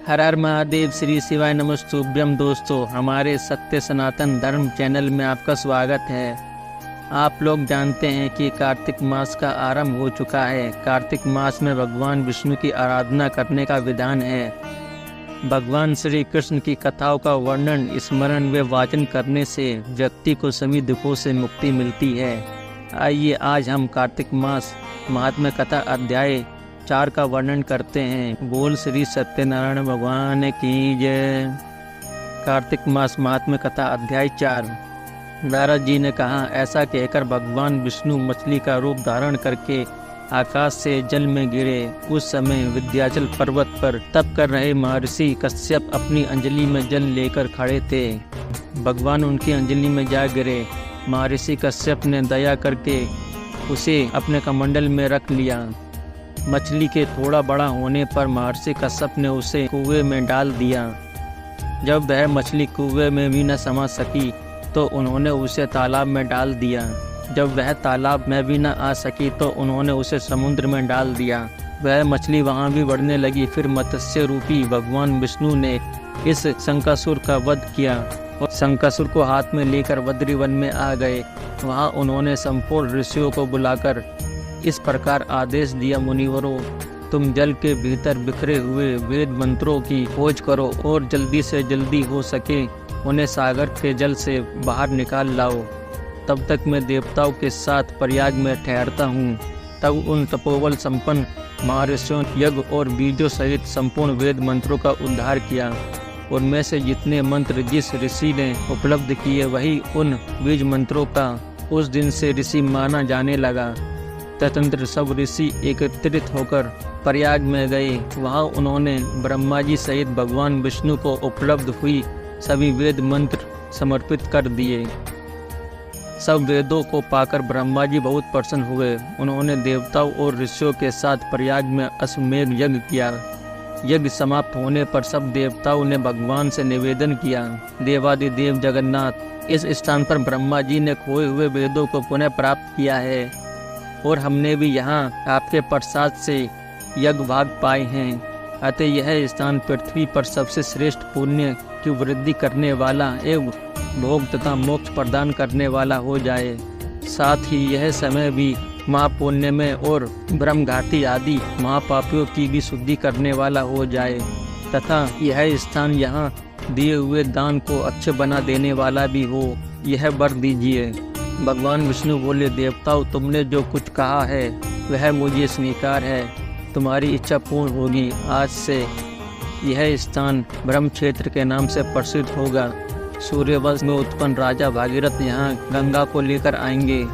हर हर महादेव, श्री शिवाय नमस्तुभ्यम। दोस्तों, हमारे सत्य सनातन धर्म चैनल में आपका स्वागत है। आप लोग जानते हैं कि कार्तिक मास का आरंभ हो चुका है। कार्तिक मास में भगवान विष्णु की आराधना करने का विधान है। भगवान श्री कृष्ण की कथाओं का वर्णन, स्मरण व वाचन करने से व्यक्ति को सभी दुखों से मुक्ति मिलती है। आइए आज हम कार्तिक मास महात्म्य कथा अध्याय 4 का वर्णन करते हैं। बोल श्री सत्यनारायण भगवान की जय। कार्तिक मास महात्म्य कथा अध्याय 4। नारद जी ने कहा, ऐसा कहकर भगवान विष्णु मछली का रूप धारण करके आकाश से जल में गिरे। उस समय विंध्याचल पर्वत पर तप कर रहे महर्षि कश्यप अपनी अंजलि में जल लेकर खड़े थे। भगवान उनकी अंजलि में जा गिरे। महर्षि कश्यप ने दया करके उसे अपने कमंडल में रख लिया। मछली के थोड़ा बड़ा होने पर महर्षि कश्यप ने उसे कुएं में डाल दिया। जब वह मछली कुएं में भी न समा सकी तो उन्होंने उसे तालाब में डाल दिया। जब वह तालाब में भी न आ सकी तो उन्होंने उसे समुद्र में डाल दिया। वह मछली वहाँ भी बढ़ने लगी। फिर मत्स्य रूपी भगवान विष्णु ने इस शंकासुर का वध किया और शंकासुर को हाथ में लेकर बद्रीवन में आ गए। वहाँ उन्होंने संपूर्ण ऋषियों को बुलाकर इस प्रकार आदेश दिया, मुनिवरों, तुम जल के भीतर बिखरे हुए वेद मंत्रों की खोज करो और जल्दी से जल्दी हो सके उन्हें सागर के जल से बाहर निकाल लाओ। तब तक मैं देवताओं के साथ प्रयाग में ठहरता हूँ। तब उन तपोबल संपन्न महर्षियों यज्ञ और बीजों सहित संपूर्ण वेद मंत्रों का उद्धार किया। उनमें से जितने मंत्र जिस ऋषि ने उपलब्ध किए वही उन बीज मंत्रों का उस दिन से ऋषि माना जाने लगा। तदनंतर सब ऋषि एकत्रित होकर प्रयाग में गए। वहाँ उन्होंने ब्रह्मा जी सहित भगवान विष्णु को उपलब्ध हुई सभी वेद मंत्र समर्पित कर दिए। सब वेदों को पाकर ब्रह्मा जी बहुत प्रसन्न हुए। उन्होंने देवताओं और ऋषियों के साथ प्रयाग में अश्वमेध यज्ञ किया। यज्ञ समाप्त होने पर सब देवताओं ने भगवान से निवेदन किया, देवादिदेव जगन्नाथ, इस स्थान पर ब्रह्मा जी ने खोए हुए वेदों को पुनः प्राप्त किया है और हमने भी यहाँ आपके प्रसाद से यज्ञ भाग पाए हैं। अतः यह स्थान पृथ्वी पर सबसे श्रेष्ठ पुण्य की वृद्धि करने वाला एवं भोग तथा मोक्ष प्रदान करने वाला हो जाए। साथ ही यह समय भी महापुण्य में और ब्रह्मघाती आदि महापापियों की भी शुद्धि करने वाला हो जाए तथा यह स्थान यहाँ दिए हुए दान को अच्छे बना देने वाला भी हो, यह वर दीजिए। भगवान विष्णु बोले, देवताओं, तुमने जो कुछ कहा है वह मुझे स्वीकार है। तुम्हारी इच्छा पूर्ण होगी। आज से यह स्थान ब्रह्म क्षेत्र के नाम से प्रसिद्ध होगा। सूर्यवंश में उत्पन्न राजा भागीरथ यहाँ गंगा को लेकर आएंगे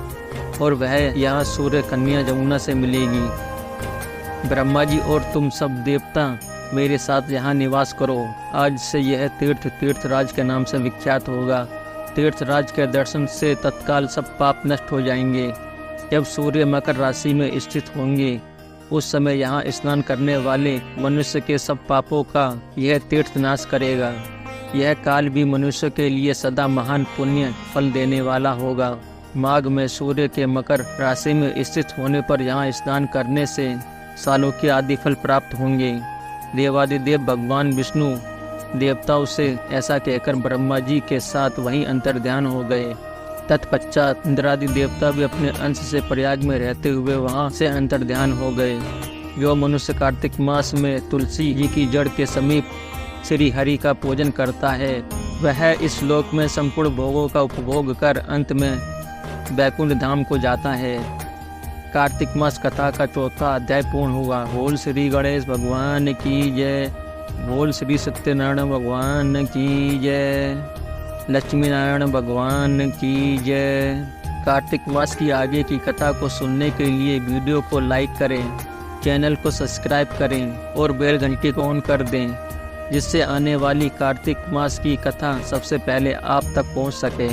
और वह यहाँ सूर्य कन्या जमुना से मिलेगी। ब्रह्मा जी और तुम सब देवता मेरे साथ यहाँ निवास करो। आज से यह तीर्थराज के नाम से विख्यात होगा। तीर्थराज के दर्शन से तत्काल सब पाप नष्ट हो जाएंगे। जब सूर्य मकर राशि में स्थित होंगे उस समय यहाँ स्नान करने वाले मनुष्य के सब पापों का यह तीर्थ नाश करेगा। यह काल भी मनुष्य के लिए सदा महान पुण्य फल देने वाला होगा। माघ में सूर्य के मकर राशि में स्थित होने पर यहाँ स्नान करने से सालों के आदि फल प्राप्त होंगे। देवादिदेव भगवान विष्णु देवताओं से ऐसा कहकर ब्रह्मा जी के साथ वहीं अंतर्ध्यान हो गए। तत्पश्चात इंद्रादि देवता भी अपने अंश से प्रयाग में रहते हुए वहां से अंतर्ध्यान हो गए। जो मनुष्य कार्तिक मास में तुलसी जी की जड़ के समीप श्री हरि का पूजन करता है वह इस लोक में संपूर्ण भोगों का उपभोग कर अंत में वैकुंठ धाम को जाता है। कार्तिक मास कथा का 4था अध्याय पूर्ण हुआ। बोल श्री गणेश भगवान की जय। बोल श्री सत्यनारायण भगवान की जय। लक्ष्मी नारायण भगवान की जय। कार्तिक मास की आगे की कथा को सुनने के लिए वीडियो को लाइक करें, चैनल को सब्सक्राइब करें और बेल घंटी को ऑन कर दें, जिससे आने वाली कार्तिक मास की कथा सबसे पहले आप तक पहुंच सके।